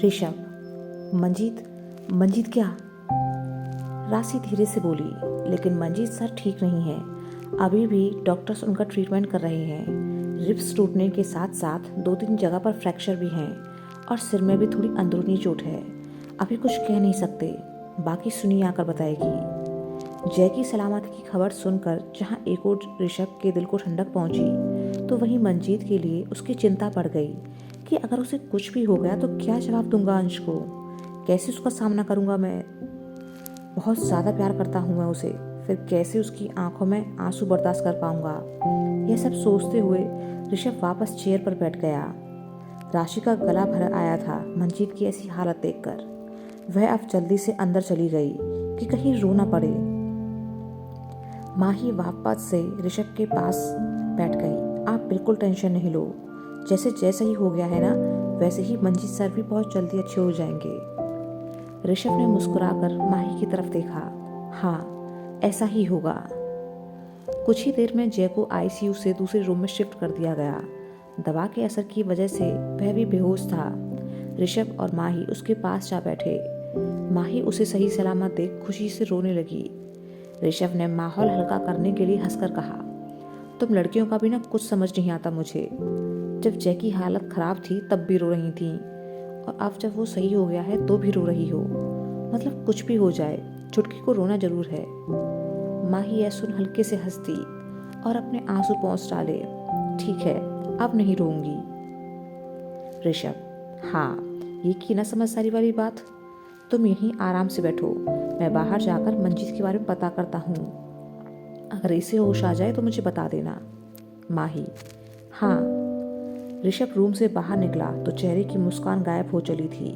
ऋषभ, मंजीत, मंजीत क्या? राशि धीरे से बोली, लेकिन मंजीत सर ठीक नहीं है। अभी भी डॉक्टर्स उनका ट्रीटमेंट कर रहे हैं। रिब्स टूटने के साथ साथ 2-3 जगह पर फ्रैक्चर भी हैं और सिर में भी थोड़ी अंदरूनी चोट है। अभी कुछ कह नहीं सकते, बाकी सुनिए आकर बताएगी। जय की सलामती की खबर सुनकर जहाँ एक और ऋषभ के दिल को ठंडक पहुंची, तो वहीं मंजीत के लिए उसकी चिंता बढ़ गई कि अगर उसे कुछ भी हो गया तो क्या जवाब दूंगा अंश को, कैसे उसका सामना करूंगा मैं। बहुत ज़्यादा प्यार करता हूँ मैं उसे, फिर कैसे उसकी आंखों में आंसू बर्दाश्त कर पाऊंगा। यह सब सोचते हुए ऋषभ वापस चेयर पर बैठ गया। राशि का गला भर आया था मंजीत की ऐसी हालत देखकर। वह अब जल्दी से अंदर चली गई कि कहीं रो ना पड़े। माही वापस से ऋषभ के पास बैठ गई। आप बिल्कुल टेंशन नहीं लो, जैसे जैसा ही हो गया है ना, वैसे ही मंजीत सर भी बहुत जल्दी अच्छे हो जाएंगे। ऋषभ ने मुस्कुराकर माही की तरफ देखा। हाँ, ऐसा ही होगा। कुछ ही देर में जय को आईसीयू से दूसरे रूम में शिफ्ट कर दिया गया। दवा के असर की वजह से वह भी बेहोश था। ऋषभ और माही उसके पास जा बैठे। माही उसे सही सलामत देख खुशी से रोने लगी। ऋषभ ने माहौल हल्का करने के लिए हंसकर कहा, तुम लड़कियों का भी ना कुछ समझ नहीं आता मुझे। जब जय की हालत खराब थी तब भी रो रही थी, और अब जब वो सही हो गया है तो भी रो रही हो। मतलब कुछ भी हो जाए, चुटकी को रोना जरूर है। माही यह सुन हल्के से हंस दी और अपने आंसू पोंछ डाले। ठीक है, अब नहीं रोऊंगी। ऋषभ, हाँ, ये की ना समझदारी वाली बात। तुम यहीं आराम से बैठो, मैं बाहर जाकर मंजीत के बारे में पता करता हूँ। अगर इसे होश आ जाए तो मुझे बता देना। माही, हाँ। ऋषभ रूम से बाहर निकला तो चेहरे की मुस्कान गायब हो चली थी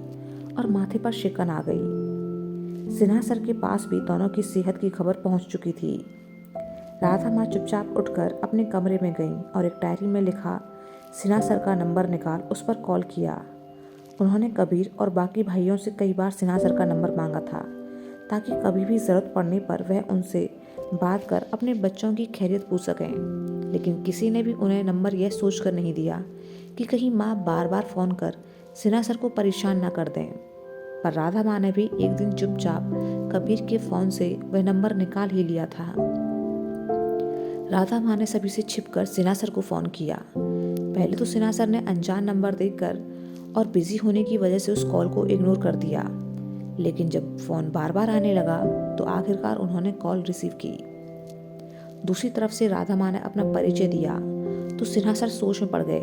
और माथे पर शिकन आ गई। सिन्हा सर के पास भी दोनों की सेहत की खबर पहुंच चुकी थी। राधा माँ चुपचाप उठकर अपने कमरे में गई और एक डायरी में लिखा सिन्हा सर का नंबर निकाल उस पर कॉल किया। उन्होंने कबीर और बाकी भाइयों से कई बार सिन्हा सर का नंबर मांगा था, ताकि कभी भी ज़रूरत पड़ने पर वह उनसे बात कर अपने बच्चों की खैरियत पूछ सकें। लेकिन किसी ने भी उन्हें नंबर यह सोचकर नहीं दिया कि कहीं माँ बार बार फ़ोन कर सिन्हा सर को परेशान न कर दें। पर राधा माँ ने भी एक दिन चुपचाप कबीर के फ़ोन से वह नंबर निकाल ही लिया था। राधा माँ ने सभी से छिपकर सिन्हा सर को फ़ोन किया। पहले तो सिन्हा सर ने अनजान नंबर देखकर और बिजी होने की वजह से उस कॉल को इग्नोर कर दिया, लेकिन जब फ़ोन बार बार आने लगा तो आखिरकार उन्होंने कॉल रिसीव की। दूसरी तरफ से राधा माँ ने अपना परिचय दिया तो सिन्हा सर सोच में पड़ गए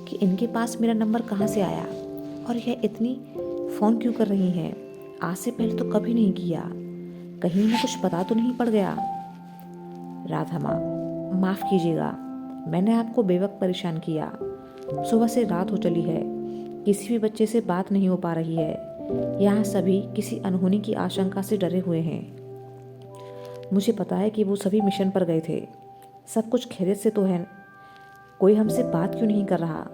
कि इनके पास मेरा नंबर कहाँ से आया और यह इतनी फ़ोन क्यों कर रही हैं। आज से पहले तो कभी नहीं किया, कहीं इन्हें कुछ पता तो नहीं पड़ गया। राधा माँ, माफ़ कीजिएगा, मैंने आपको बेवक्त परेशान किया। सुबह से रात हो चली है, किसी भी बच्चे से बात नहीं हो पा रही है। यहाँ सभी किसी अनहोनी की आशंका से डरे हुए हैं। मुझे पता है कि वो सभी मिशन पर गए थे। सब कुछ खैरियत से तो है, कोई हमसे बात क्यों नहीं कर रहा।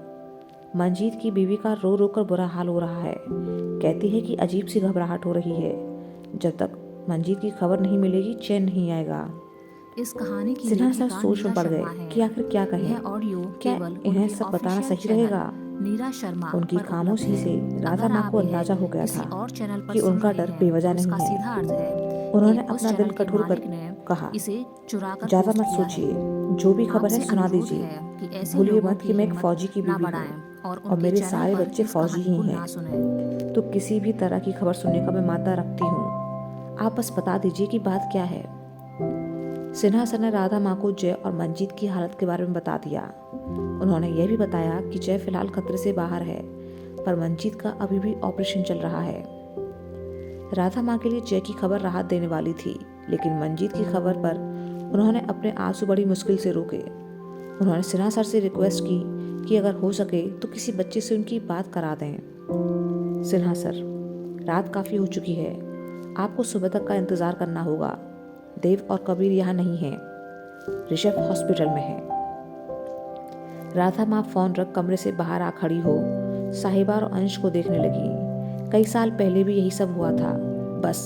मंजीत की बीवी का रो रो कर बुरा हाल हो रहा है, कहती है कि अजीब सी घबराहट हो रही है। जब तक मंजीत की खबर नहीं मिलेगी चैन नहीं आएगा। इस कहानी की सिन्हा सर लेखिका सोच में पड़ गए कि आखिर क्या कहें। यह ऑडियो क्या केवल इन्हें उनके सब बताना ऑफिशियल सही चैनल रहेगा। नीरा शर्मा उनकी पर खामोशी उपलब्ध से है। राधा अगर माँ आप को यह अंदाजा हो गया किसी था और चैनल पर कि सुन उनका रहे डर हैं बेवजह तो इसका नहीं है। सीधा अर्थ है उन्होंने कि उस अपना दिल चैनल के कठोर कर मालिक ने कहा, इसे चुरा कर ज्यादा पोस्ट मत किया है। सोचिए, जो भी खबर है आपसे सुना अनुरोध दीजिए। है कि ऐसे भूलिए लोगों मत की कि मैं एक हिम्मत फौजी की ना बीवी बढ़ाएं हूँ और और उनके मेरे चैनल सारे पर बच्चे इस फौजी कहानी ही को हैं। ना सुनें। तो किसी भी तरह की खबर सुनने का मैं मादा रखती हूँ। आप बस बता दीजिए कि बात क्या है। सिन्हा सर ने राधा माँ को जय और मंजीत की हालत के बारे में बता दिया। उन्होंने यह भी बताया कि जय फिलहाल खतरे से बाहर है, पर मंजीत का अभी भी ऑपरेशन चल रहा है। राधा माँ के लिए जय की खबर राहत देने वाली थी, लेकिन मंजीत की खबर पर उन्होंने अपने आंसू बड़ी मुश्किल से रोके। उन्होंने सिन्हा सर से रिक्वेस्ट की कि अगर हो सके तो किसी बच्चे से उनकी बात करा दें। सिन्हा सर, रात काफ़ी हो चुकी है, आपको सुबह तक का इंतज़ार करना होगा। देव और कबीर यहाँ नहीं हैं, ऋषभ हॉस्पिटल में है। राधा माँ फ़ोन रख कमरे से बाहर आ खड़ी हो साहिबा और अंश को देखने लगी। कई साल पहले भी यही सब हुआ था, बस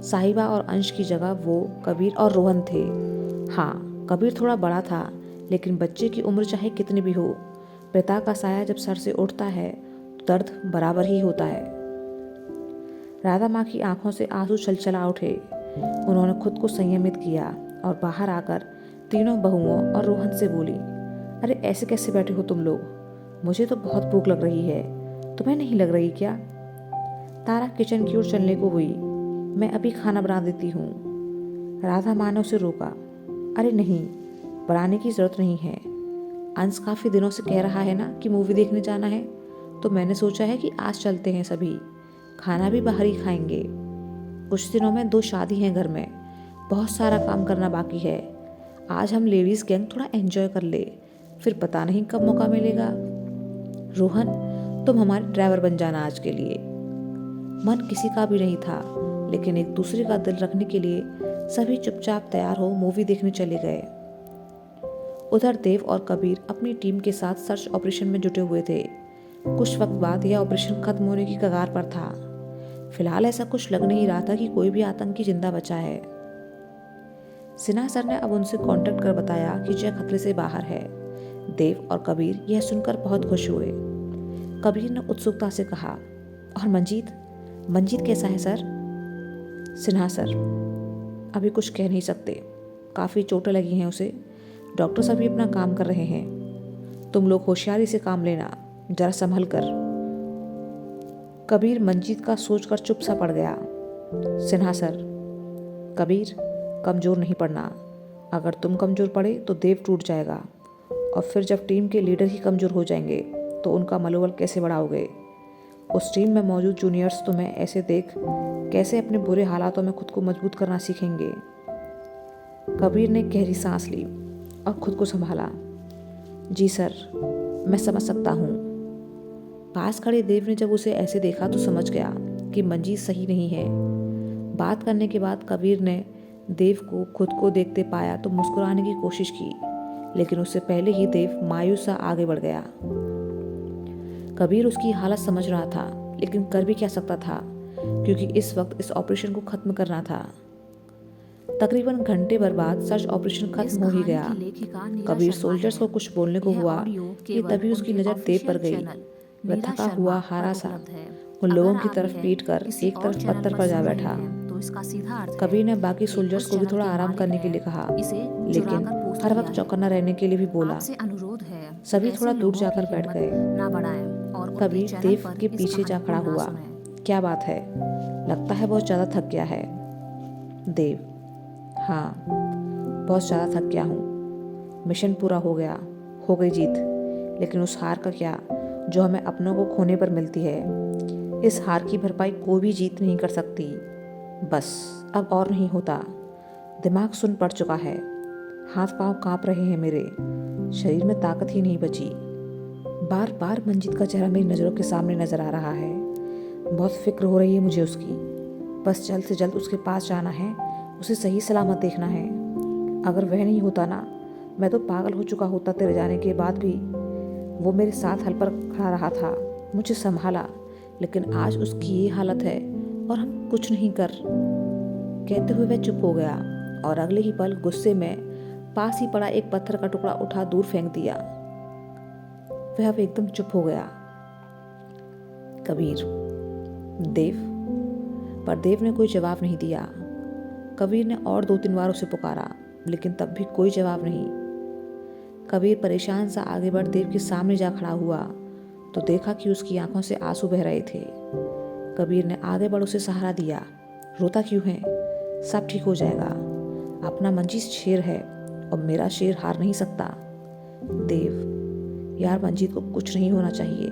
साहिबा और अंश की जगह वो कबीर और रोहन थे। हाँ, कबीर थोड़ा बड़ा था, लेकिन बच्चे की उम्र चाहे कितनी भी हो, पिता का साया जब सर से उठता है तो दर्द बराबर ही होता है। राधा माँ की आंखों से आंसू छलछला उठे। उन्होंने खुद को संयमित किया और बाहर आकर तीनों बहुओं और रोहन से बोली, अरे ऐसे कैसे बैठे हो तुम लोग? मुझे तो बहुत भूख लग रही है, तुम्हें नहीं लग रही क्या? तारा किचन की ओर चलने को हुई। मैं अभी खाना बना देती हूँ। राधा माँ ने उसे रोका। अरे नहीं, बनाने की ज़रूरत नहीं है। अंश काफ़ी दिनों से कह रहा है ना कि मूवी देखने जाना है, तो मैंने सोचा है कि आज चलते हैं सभी। खाना भी बाहर ही खाएंगे। कुछ दिनों में 2 शादी हैं घर में, बहुत सारा काम करना बाकी है। आज हम लेडीज़ गैंग थोड़ा एंजॉय कर ले, फिर पता नहीं कब मौका मिलेगा। रोहन, तुम हमारे ड्राइवर बन जाना आज के लिए। मन किसी का भी नहीं था, लेकिन एक दूसरे का दिल रखने के लिए सभी चुपचाप तैयार हो मूवी देखने चले गए। उधर देव और कबीर अपनी टीम के साथ सर्च ऑपरेशन में जुटे हुए थे। कुछ वक्त बाद यह ऑपरेशन खत्म होने की कगार पर था। फिलहाल ऐसा कुछ लग नहीं रहा था कि कोई भी आतंकी जिंदा बचा है। सिन्हा सर ने अब उनसे कांटेक्ट कर बताया कि जय खतरे से बाहर है। देव और कबीर यह सुनकर बहुत खुश हुए। कबीर ने उत्सुकता से कहा, और मंजीत मंजीत कैसा है सर? सिन्हा सर, अभी कुछ कह नहीं सकते, काफ़ी चोटें लगी हैं उसे। डॉक्टर्स अभी अपना काम कर रहे हैं। तुम लोग होशियारी से काम लेना, जरा संभल कर। कबीर मंजीत का सोचकर चुप सा पड़ गया। सिन्हा सर, कबीर कमज़ोर नहीं पड़ना। अगर तुम कमज़ोर पड़े तो देव टूट जाएगा, और फिर जब टीम के लीडर ही कमज़ोर हो जाएंगे तो उनका मनोबल कैसे बढ़ाओगे? उस टीम में मौजूद जूनियर्स तुम्हें ऐसे देख कैसे अपने बुरे हालातों में खुद को मजबूत करना सीखेंगे। कबीर ने गहरी सांस ली और खुद को संभाला। जी सर, मैं समझ सकता हूँ। पास खड़े देव ने जब उसे ऐसे देखा तो समझ गया कि मंजीत सही नहीं है। बात करने के बाद कबीर ने देव को खुद को देखते पाया तो मुस्कुराने की कोशिश की, लेकिन उससे पहले ही देव मायूस सा आगे बढ़ गया। कबीर उसकी हालत समझ रहा था, लेकिन कर भी क्या सकता था, क्योंकि इस वक्त इस ऑपरेशन को खत्म करना था। तकरीबन घंटे भर बाद सर्च ऑपरेशन इस खत्म हो ही कहानी गया। की लेखिका नीरा कबीर शर्मा सोल्जर्स है। को कुछ बोलने को यह हुआ ऑडियो कि केवल तभी उसकी उनके नज़र देव पर ऑफिशियल गई। चैनल वह नीरा थका शर्मा हुआ पर हारा सा उपलब्ध है। उन अगर लोगों की आप तरफ यह पीट कर किसी एक और तरफ चैनल पत्थर पर पर जा सुन रहे बैठा। हैं, तो इसका सीधा अर्थ है कबीर ने बाकी कि सोल्जर्स उस को भी चैनल थोड़ा के आराम मालिक करने के हैं, लिए कहा, इसे लेकिन चुराकर पोस्ट हर किया वक्त है। चौकन्ना रहने के लिए भी बोला। आपसे अनुरोध है कि सभी ऐसे थोड़ा दूर लोगों जाकर की बैठ हिम्मत गए। ना बढ़ाएं और उनके कबीर चैनल देव पर के इस पीछे जा कहानी खड़ा को ना हुआ। सुनें। क्या बात है? लगता है बहुत ज़्यादा थक गया है। देव, हाँ, बहुत ज़्यादा थक गया हूँ। मिशन पूरा हो गया, हो गई जीत, लेकिन उस हार का क्या जो हमें अपनों को खोने पर मिलती है। इस हार की भरपाई कोई भी जीत नहीं कर सकती। बस अब और नहीं होता। दिमाग सुन पड़ चुका है, हाथ पांव कांप रहे हैं मेरे, शरीर में ताकत ही नहीं बची। बार बार मंजीत का चेहरा मेरी नज़रों के सामने नजर आ रहा है। बहुत फिक्र हो रही है मुझे उसकी। बस जल्द से जल्द उसके पास जाना है, उसे सही सलामत देखना है। अगर वह नहीं होता ना, मैं तो पागल हो चुका होता तेरे जाने के बाद भी। वो मेरे साथ हल पर खड़ा रहा था, मुझे संभाला, लेकिन आज उसकी ये हालत है और हम कुछ नहीं कर। कहते हुए वह चुप हो गया और अगले ही पल गुस्से में पास ही पड़ा एक पत्थर का टुकड़ा उठा दूर फेंक दिया। वह अब एकदम चुप हो गया। कबीर, देव, पर देव ने कोई जवाब नहीं दिया। कबीर ने और 2-3 बार उसे पुकारा, लेकिन तब भी कोई जवाब नहीं। कबीर परेशान सा आगे बढ़ देव के सामने जा खड़ा हुआ तो देखा कि उसकी आंखों से आंसू बह रहे थे। कबीर ने आगे बढ़ उसे सहारा दिया। रोता क्यों है? सब ठीक हो जाएगा। अपना मंजीत शेर है और मेरा शेर हार नहीं सकता। देव, यार मंजीत को कुछ नहीं होना चाहिए,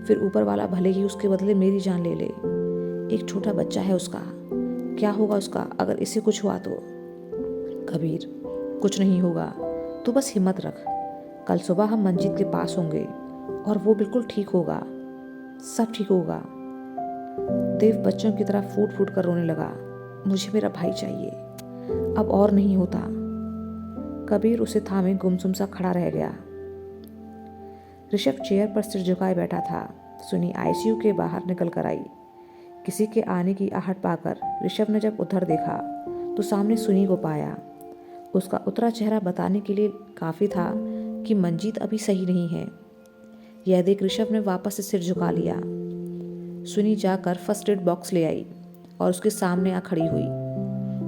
फिर ऊपर वाला भले ही उसके बदले मेरी जान ले ले। एक छोटा बच्चा है उसका, क्या होगा उसका अगर इसे कुछ हुआ तो? कबीर, कुछ नहीं होगा, तू बस हिम्मत रख। कल सुबह हम मंजीत के पास होंगे और वो बिल्कुल ठीक होगा, सब ठीक होगा। देव बच्चों की तरह फूट फूट कर रोने लगा। मुझे मेरा भाई चाहिए, अब और नहीं होता। कबीर उसे थामे गुमसुम सा खड़ा रह गया। ऋषभ चेयर पर सिर झुकाए बैठा था। सुनी आईसीयू के बाहर निकल कर आई। किसी के आने की आहट पाकर ऋषभ ने जब उधर देखा तो सामने सुनी को पाया। उसका उतरा चेहरा बताने के लिए काफ़ी था कि मंजीत अभी सही नहीं है। यह देख ऋषभ ने वापस से सिर झुका लिया। सुनी जाकर फर्स्ट एड बॉक्स ले आई और उसके सामने आ खड़ी हुई।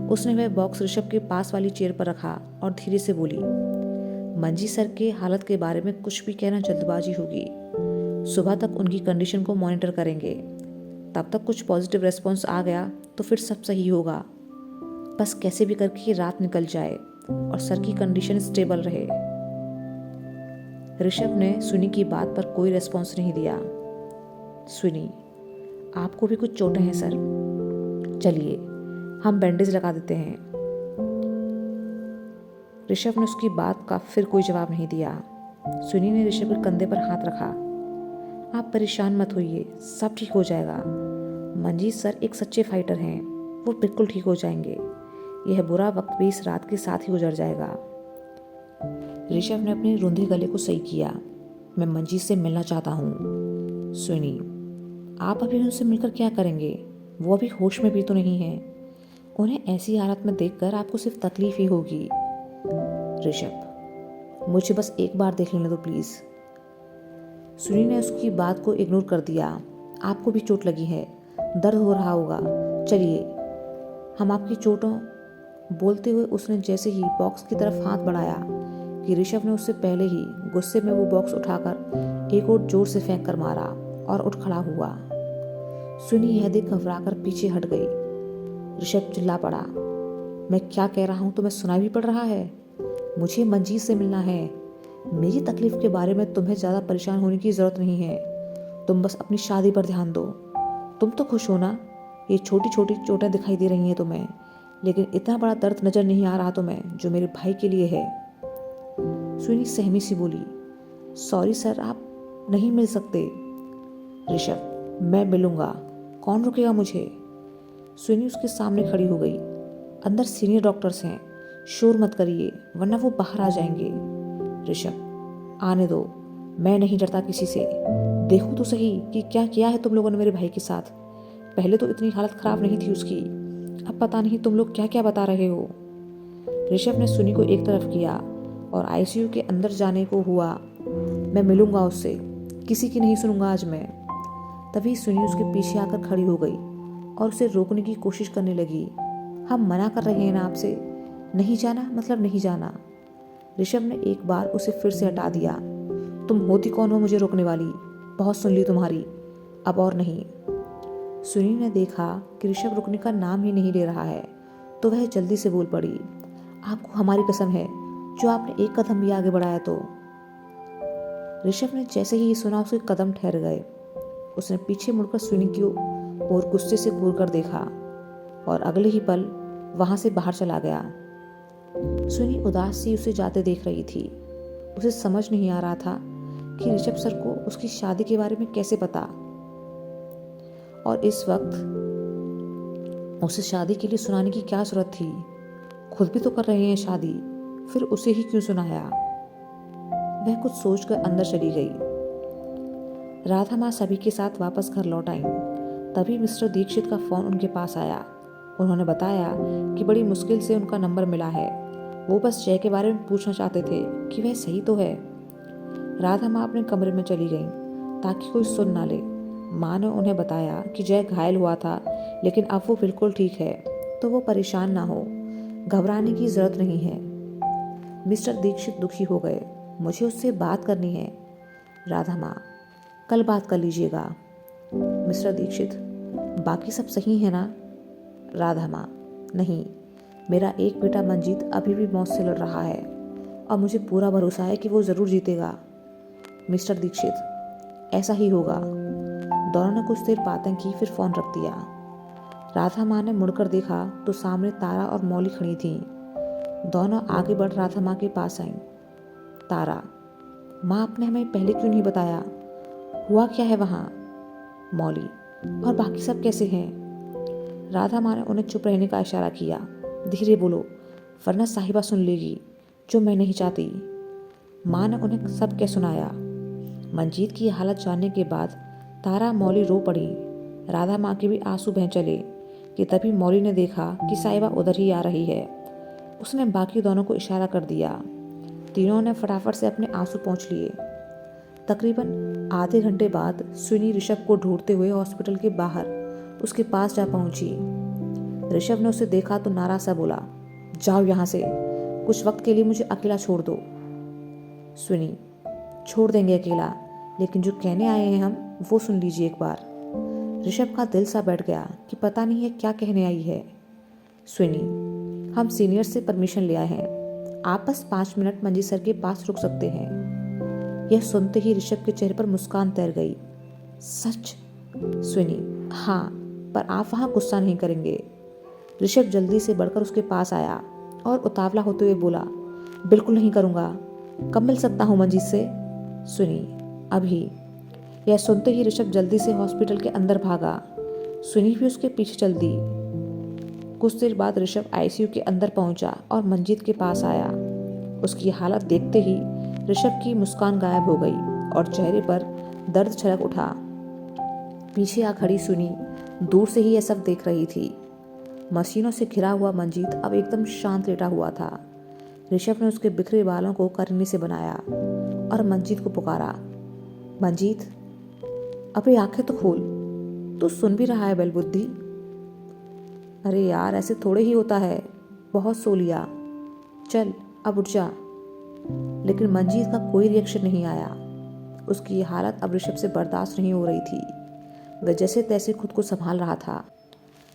उसने वह बॉक्स ऋषभ के पास वाली चेयर पर रखा और धीरे से बोली, मंजी सर के हालत के बारे में कुछ भी कहना जल्दबाजी होगी। सुबह तक उनकी कंडीशन को मॉनिटर करेंगे। तब तक कुछ पॉजिटिव रेस्पॉन्स आ गया तो फिर सब सही होगा। बस कैसे भी करके रात निकल जाए और सर की कंडीशन स्टेबल रहे। ऋषभ ने सुनी की बात पर कोई रेस्पॉन्स नहीं दिया। सुनी, आपको भी कुछ चोटें हैं सर, चलिए हम बैंडेज लगा देते हैं। ऋषभ ने उसकी बात का फिर कोई जवाब नहीं दिया। सुनी ने ऋषभ के कंधे पर हाथ रखा। आप परेशान मत होइए, सब ठीक हो जाएगा। मंजीत सर एक सच्चे फाइटर हैं, वो बिल्कुल ठीक हो जाएंगे। यह बुरा वक्त भी इस रात के साथ ही गुजर जाएगा। ऋषभ ने अपने रूंधे गले को सही किया। मैं मंजीत से मिलना चाहता हूँ। सुनी, आप अभी उनसे मिलकर क्या करेंगे? वो अभी होश में भी तो नहीं है। उन्हें ऐसी हालत में देखकर आपको सिर्फ तकलीफ ही होगी। ऋषभ, मुझे बस एक बार देख लेने दो प्लीज। सुनी ने उसकी बात को इग्नोर कर दिया। आपको भी चोट लगी है, दर्द हो रहा होगा, चलिए हम आपकी चोटों। बोलते हुए उसने जैसे ही बॉक्स की तरफ हाथ बढ़ाया कि ऋषभ ने उससे पहले ही गुस्से में वो बॉक्स उठाकर एक और जोर से फेंक कर मारा और उठ खड़ा हुआ। सुनी यह देख घबराकर पीछे हट गई। ऋषभ चिल्ला पड़ा, मैं क्या कह रहा हूं तुम्हें सुनाई भी पड़ रहा है? मुझे मंजीत से मिलना है। मेरी तकलीफ के बारे में तुम्हें ज्यादा परेशान होने की जरूरत नहीं है। तुम बस अपनी शादी पर ध्यान दो। तुम तो खुश हो ना? ये छोटी छोटी चोटें दिखाई दे रही हैं तुम्हें, लेकिन इतना बड़ा दर्द नजर नहीं आ रहा तुम्हें जो मेरे भाई के लिए है। सुनी सहमी सी बोली, सॉरी सर, आप नहीं मिल सकते। ऋषभ, मैं मिलूंगा, कौन रुकेगा मुझे? सुनी उसके सामने खड़ी हो गई। अंदर सीनियर डॉक्टर्स हैं, शोर मत करिए वरना वो बाहर आ जाएंगे। ऋषभ, आने दो, मैं नहीं डरता किसी से। देखो तो सही कि क्या किया है तुम लोगों ने मेरे भाई के साथ। पहले तो इतनी हालत खराब नहीं थी उसकी, अब पता नहीं तुम लोग क्या क्या बता रहे हो। ऋषभ ने सुनी को एक तरफ किया और आईसीयू के अंदर जाने को हुआ। मैं मिलूंगा उससे, किसी की नहीं सुनूंगा आज मैं। तभी सुनी उसके पीछे आकर खड़ी हो गई और उसे रोकने की कोशिश करने लगी। हम मना कर रहे हैं ना आपसे, नहीं जाना मतलब नहीं जाना। ऋषभ ने एक बार उसे फिर से हटा दिया। तुम होती कौन हो मुझे रोकने वाली? बहुत सुन ली तुम्हारी, अब और नहीं। सुनी ने देखा कि ऋषभ रुकने का नाम ही नहीं ले रहा है तो वह जल्दी से बोल पड़ी, आपको हमारी कसम है जो आपने एक कदम भी आगे बढ़ाया तो। ऋषभ ने जैसे ही ये सुना उसके कदम ठहर गए। उसने पीछे मुड़कर सुनी की ओर गुस्से से घूर कर देखा और अगले ही पल वहां से बाहर चला गया। सुनी उदास सी उसे जाते देख रही थी। उसे समझ नहीं आ रहा था कि ऋषभ सर को उसकी शादी के बारे में कैसे पता, और इस वक्त उसे शादी के लिए सुनाने की क्या जरूरत थी? खुद भी तो कर रहे हैं शादी, फिर उसे ही क्यों सुनाया? वह कुछ सोचकर अंदर चली गई। राधा माँ सभी के साथ वापस घर लौट आई। तभी मिस्टर दीक्षित का फोन उनके पास आया। उन्होंने बताया कि बड़ी मुश्किल से उनका नंबर मिला है। वो बस जय के बारे में पूछना चाहते थे कि वह सही तो है। राधा माँ अपने कमरे में चली गई ताकि कोई सुन ना ले। माँ ने उन्हें बताया कि जय घायल हुआ था लेकिन अब वो बिल्कुल ठीक है, तो वो परेशान ना हो, घबराने की जरूरत नहीं है। मिस्टर दीक्षित दुखी हो गए। मुझे उससे बात करनी है। राधा माँ, कल बात कर लीजिएगा। मिस्टर दीक्षित, बाकी सब सही है ना? राधा माँ, नहीं, मेरा एक बेटा मंजीत अभी भी मौत से लड़ रहा है और मुझे पूरा भरोसा है कि वो जरूर जीतेगा। मिस्टर दीक्षित, ऐसा ही होगा। दोनों ने कुछ देर बातें की, फिर फोन रख दिया। राधा माँ ने मुड़कर देखा तो सामने तारा और मौली खड़ी थीं। दोनों आगे बढ़ राधा माँ के पास आईं। तारा, माँ आपने हमें पहले क्यों नहीं बताया? हुआ क्या है वहाँ? मौली, और बाकी सब कैसे हैं? राधा माँ ने उन्हें चुप रहने का इशारा किया। धीरे बोलो वरना साहिबा सुन लेगी, जो मैं नहीं चाहती। माँ ने उन्हें सब कह सुनाया। मंजीत की हालत जानने के बाद तारा मौली रो पड़ी। राधा माँ के भी आंसू बह चले कि तभी मौली ने देखा कि साहिबा उधर ही आ रही है। उसने बाकी दोनों को इशारा कर दिया। तीनों ने फटाफट से अपने आंसू पोंछ लिए। तकरीबन आधे घंटे बाद सुनी ऋषभ को ढूंढते हुए हॉस्पिटल के बाहर उसके पास जा पहुंची। ऋषभ ने उसे देखा तो नाराज सा बोला, जाओ यहाँ से, कुछ वक्त के लिए मुझे अकेला छोड़ दो। सुनी, छोड़ देंगे अकेला, लेकिन जो कहने आए हैं हम वो सुन लीजिए एक बार। ऋषभ का दिल सा बैठ गया कि पता नहीं है क्या कहने आई है। सुनी, हम सीनियर से परमिशन ले आए हैं, आप बस 5 मिनट मंजीत सर के पास रुक सकते हैं। यह सुनते ही ऋषभ के चेहरे पर मुस्कान तैर गई। सच? सुनी, हाँ, पर आप वहाँ गुस्सा नहीं करेंगे। ऋषभ जल्दी से बढ़कर उसके पास आया और उतावला होते हुए बोला, बिल्कुल नहीं करूँगा, कब मिल सकता हूँ मंजीत से? सुनी, अभी। यह सुनते ही ऋषभ जल्दी से हॉस्पिटल के अंदर भागा। सुनी भी उसके पीछे चल दी। कुछ देर बाद ऋषभ आईसीयू के अंदर पहुंचा और मंजीत के पास आया। उसकी हालत देखते ही ऋषभ की मुस्कान गायब हो गई और चेहरे पर दर्द छलक उठा। पीछे आ खड़ी सुनी दूर से ही यह सब देख रही थी। मशीनों से घिरा हुआ मंजीत अब एकदम शांत लेटा हुआ था। ऋषभ ने उसके बिखरे बालों को करनी से बनाया और मंजीत को पुकारा, मंजीत, अबे आंखें तो खोल, तू सुन भी रहा है बलबुद्धि? अरे यार, ऐसे थोड़े ही होता है, बहुत सो लिया, चल अब उठ जा। लेकिन मंजीत का कोई रिएक्शन नहीं आया। उसकी हालत अब ऋषभ से बर्दाश्त नहीं हो रही थी। वह जैसे तैसे खुद को संभाल रहा था।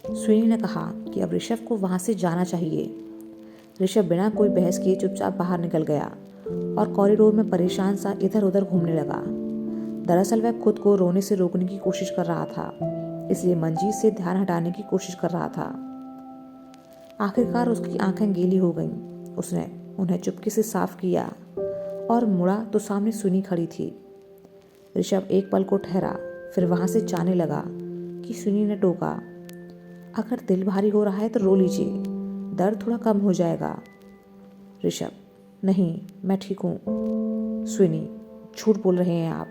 सुनी ने कहा कि अब ऋषभ को वहां से जाना चाहिए। ऋषभ बिना कोई बहस किए चुपचाप बाहर निकल गया और कॉरिडोर में परेशान सा इधर उधर घूमने लगा। दरअसल वह खुद को रोने से रोकने की कोशिश कर रहा था, इसलिए मंजीत से ध्यान हटाने की कोशिश कर रहा था। आखिरकार उसकी आंखें गीली हो गईं। उसने उन्हें चुपके से साफ किया और मुड़ा तो सामने सुनी खड़ी थी। ऋषभ एक पल को ठहरा, फिर वहां से जाने लगा कि सुनी ने टोका, अगर दिल भारी हो रहा है तो रो लीजिए, दर्द थोड़ा कम हो जाएगा। ऋषभ, नहीं, मैं ठीक हूँ। सुनी, झूठ बोल रहे हैं आप,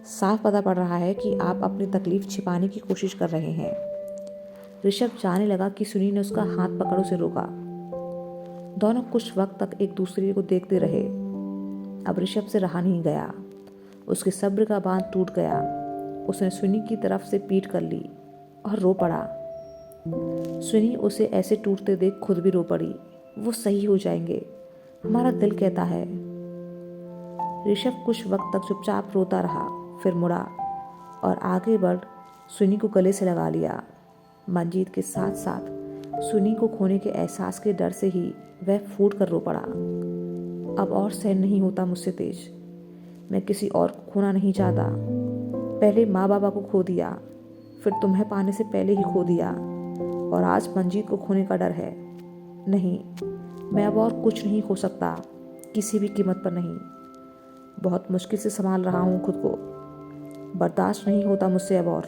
साफ पता पड़ रहा है कि आप अपनी तकलीफ छिपाने की कोशिश कर रहे हैं। ऋषभ जाने लगा कि सुनी ने उसका हाथ पकड़ उसे रोका। दोनों कुछ वक्त तक एक दूसरे को देखते रहे। अब ऋषभ से रहा नहीं गया। उसके सब्र का बांध टूट गया। उसने सुनी की तरफ से पीठ कर ली और रो पड़ा। सुनी उसे ऐसे टूटते देख खुद भी रो पड़ी। वो सही हो जाएंगे, हमारा दिल कहता है। ऋषभ कुछ वक्त तक चुपचाप रोता रहा, फिर मुड़ा और आगे बढ़ सुनी को गले से लगा लिया। मंजीत के साथ साथ सुनी को खोने के एहसास के डर से ही वह फूट कर रो पड़ा। अब और सहन नहीं होता मुझसे तेज, मैं किसी और को खोना नहीं चाहता। पहले माँ बाबा को खो दिया, फिर तुम्हें पाने से पहले ही खो दिया, और आज मंजीत को खोने का डर है। नहीं, मैं अब और कुछ नहीं खो सकता, किसी भी कीमत पर नहीं। बहुत मुश्किल से संभाल रहा हूँ खुद को, बर्दाश्त नहीं होता मुझसे अब और।